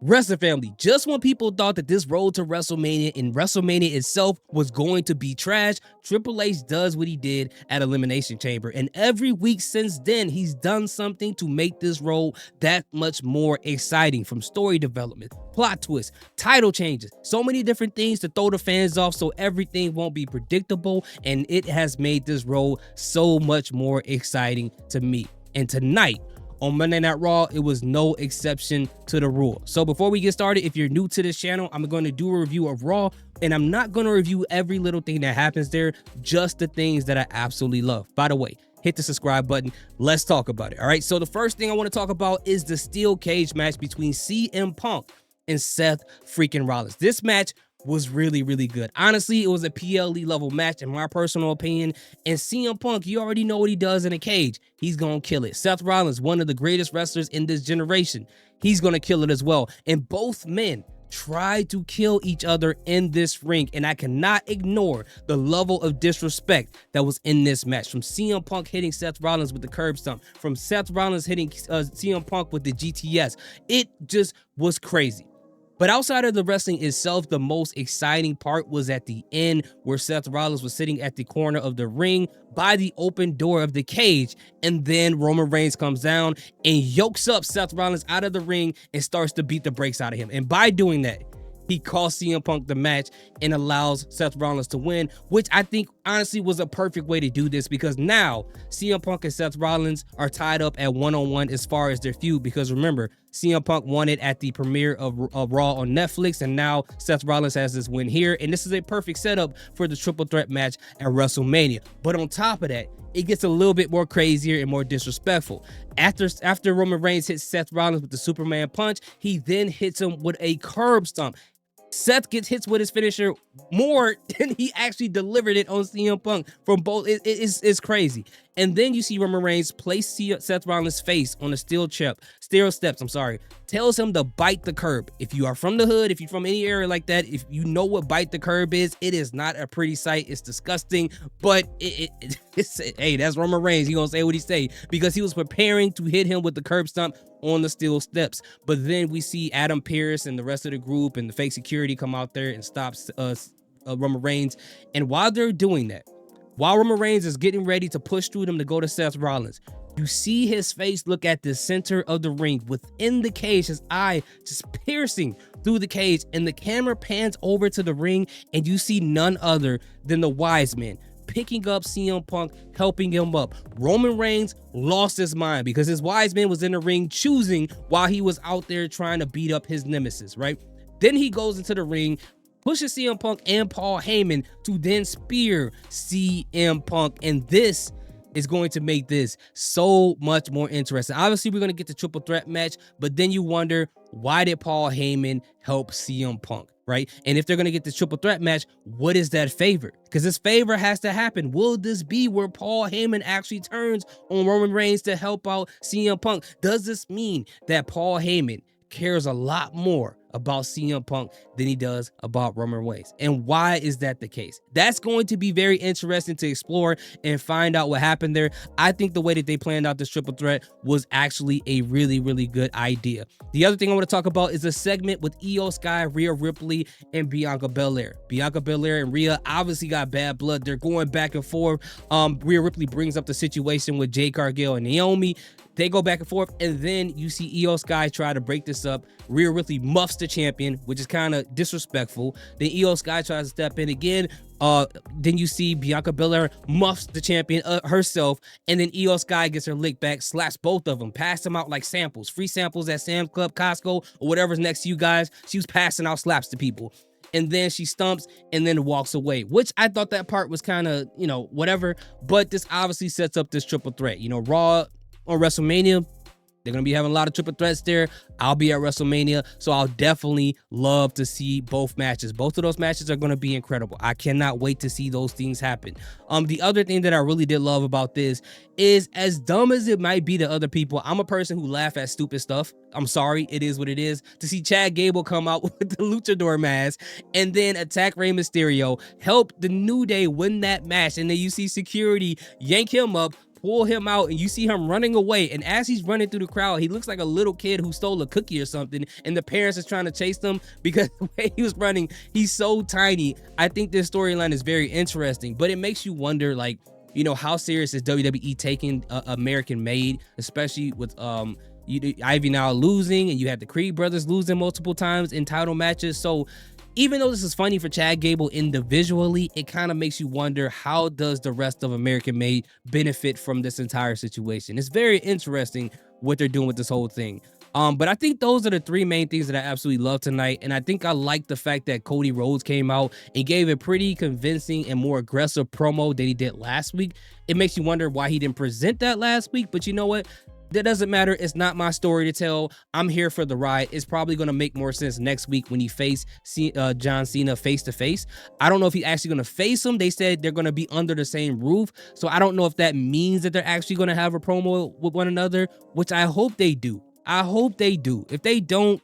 Wrestling family, just when people thought that this road to WrestleMania and WrestleMania itself was going to be trash, Triple H does what he did at Elimination Chamber. And every week since then, he's done something to make this road that much more exciting, from story development, plot twists, title changes, so many different things to throw the fans off so everything won't be predictable. And it has made this road so much more exciting to me. And tonight, on Monday Night Raw, it was no exception to the rule. So before we get started, if you're new to this channel, I'm going to do a review of Raw, and I'm not going to review every little thing that happens there, just the things that I absolutely love. By the way, hit the subscribe button. Let's talk about it. All right. So the first thing I want to talk about is the steel cage match between CM Punk and Seth freaking Rollins. This match was really good. Honestly, it was a PLE level match in my personal opinion. And CM Punk, you already know what he does in a cage. He's gonna kill it. Seth Rollins, one of the greatest wrestlers in this generation, he's gonna kill it as well. And both men tried to kill each other in this ring, and I cannot ignore the level of disrespect that was in this match. From CM Punk hitting Seth Rollins with the curb stomp, from Seth Rollins hitting CM Punk with the GTS, it just was crazy. But outside of the wrestling itself, the most exciting part was at the end, where Seth Rollins was sitting at the corner of the ring by the open door of the cage, and then Roman Reigns comes down and yokes up Seth Rollins out of the ring and starts to beat the brakes out of him. And by doing that, he cost CM Punk the match and allows Seth Rollins to win, which I think honestly was a perfect way to do this, because now CM Punk and Seth Rollins are tied up at 1-on-1 as far as their feud. Because remember, CM Punk won it at the premiere of Raw on Netflix, and now Seth Rollins has this win here, and this is a perfect setup for the triple threat match at WrestleMania. But on top of that, it gets a little bit more crazier and more disrespectful. After Roman Reigns hits Seth Rollins with the Superman punch, he then hits him with a curb stomp. Seth gets hits with his finisher more than he actually delivered it on CM Punk from both. It's crazy. And then you see Roman Reigns place Seth Rollins' face on the steel steps, tells him to bite the curb. If you are from the hood, if you're from any area like that, if you know what bite the curb is, it is not a pretty sight. It's disgusting, but hey, that's Roman Reigns. He gonna say what he say, because he was preparing to hit him with the curb stomp on the steel steps. But then we see Adam Pearce and the rest of the group and the fake security come out there and stops Roman Reigns. And while they're doing that, while Roman Reigns is getting ready to push through them to go to Seth Rollins, you see his face look at the center of the ring within the cage, his eye just piercing through the cage, and the camera pans over to the ring, and you see none other than the Wise Man picking up CM Punk, helping him up. Roman Reigns lost his mind because his Wise Man was in the ring choosing while he was out there trying to beat up his nemesis, right? Then he goes into the ring, pushes CM Punk and Paul Heyman to then spear CM Punk, and this is going to make this so much more interesting. Obviously, we're going to get the triple threat match, but then you wonder, why did Paul Heyman help CM Punk, right? And if they're going to get the triple threat match, what is that favor? Because this favor has to happen. Will this be where Paul Heyman actually turns on Roman Reigns to help out CM Punk? Does this mean that Paul Heyman cares a lot more about CM Punk than he does about Roman Reigns? And why is that the case? That's going to be very interesting to explore and find out what happened there. I think the way that they planned out this triple threat was actually a really good idea. The other thing I want to talk about is a segment with Io Sky, Rhea Ripley, and Bianca Belair. Bianca Belair and Rhea obviously got bad blood. They're going back and forth. Rhea Ripley brings up the situation with Jade Cargill and Naomi. They go back and forth, and then you see Io Sky try to break this up. Rhea Ripley muffs the champion, which is kind of disrespectful. Then Io Sky tries to step in again. Then you see Bianca Belair muffs the champion herself, and then Io Sky gets her lick back, slaps both of them, pass them out like samples, free samples at Sam's Club, Costco, or whatever's next to you guys. She was passing out slaps to people. And then she stumps and then walks away, which I thought that part was kind of, whatever. But this obviously sets up this triple threat. Raw on WrestleMania, they're going to be having a lot of triple threats there. I'll be at WrestleMania, so I'll definitely love to see both matches. Both of those matches are going to be incredible. I cannot wait to see those things happen. The other thing that I really did love about this is, as dumb as it might be to other people, I'm a person who laugh at stupid stuff. I'm sorry, it is what it is. To see Chad Gable come out with the luchador mask and then attack Rey Mysterio, help the New Day win that match, and then you see security yank him up, pull him out, and you see him running away. And as he's running through the crowd, he looks like a little kid who stole a cookie or something, and the parents is trying to chase them because the way he was running, he's so tiny. I think this storyline is very interesting, but it makes you wonder, like, you know, how serious is WWE taking American Made, especially with Ivy now losing, and you have the Creed brothers losing multiple times in title matches. So even though this is funny for Chad Gable individually, it kind of makes you wonder, how does the rest of American Made benefit from this entire situation? It's very interesting what they're doing with this whole thing. But I think those are the three main things that I absolutely love tonight. And I think I like the fact that Cody Rhodes came out and gave a pretty convincing and more aggressive promo than he did last week. It makes you wonder why he didn't present that last week, but you know what? That doesn't matter. It's not my story to tell. I'm here for the ride. It's probably going to make more sense next week when he face John Cena face to face. I don't know if he's actually going to face him. They said they're going to be under the same roof. So I don't know if that means that they're actually going to have a promo with one another, which I hope they do. I hope they do. If they don't,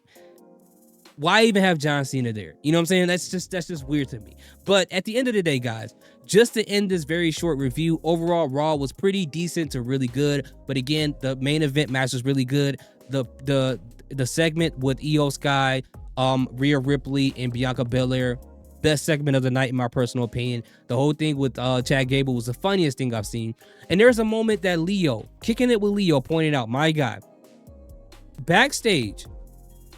why even have John Cena there? You know what I'm saying? That's just weird to me. But at the end of the day, guys, just to end this very short review, overall Raw was pretty decent to really good. But again, the main event match was really good. The segment with Io Sky, Rhea Ripley, and Bianca Belair, best segment of the night in my personal opinion. The whole thing with Chad Gable was the funniest thing I've seen. And there's a moment that Leo, kicking it with Leo, pointed out, my God, backstage,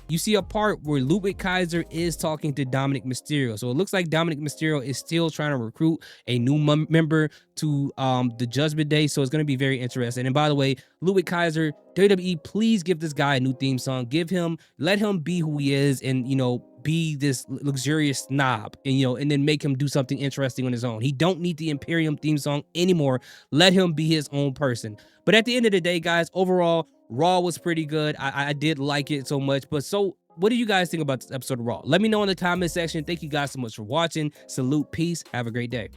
you see a part where Ludwig Kaiser is talking to Dominic Mysterio. So it looks like Dominic Mysterio is still trying to recruit a new member to the Judgment Day. So it's going to be very interesting. And by the way, Ludwig Kaiser, WWE, please give this guy a new theme song. Let him be who he is, and, you know, be this luxurious snob, and, you know, and then make him do something interesting on his own. He don't need the Imperium theme song anymore. Let him be his own person. But at the end of the day, guys, overall, Raw was pretty good. I did like it so much. But so, what do you guys think about this episode of Raw? Let me know in the comment section. Thank you guys so much for watching. Salute, peace, have a great day.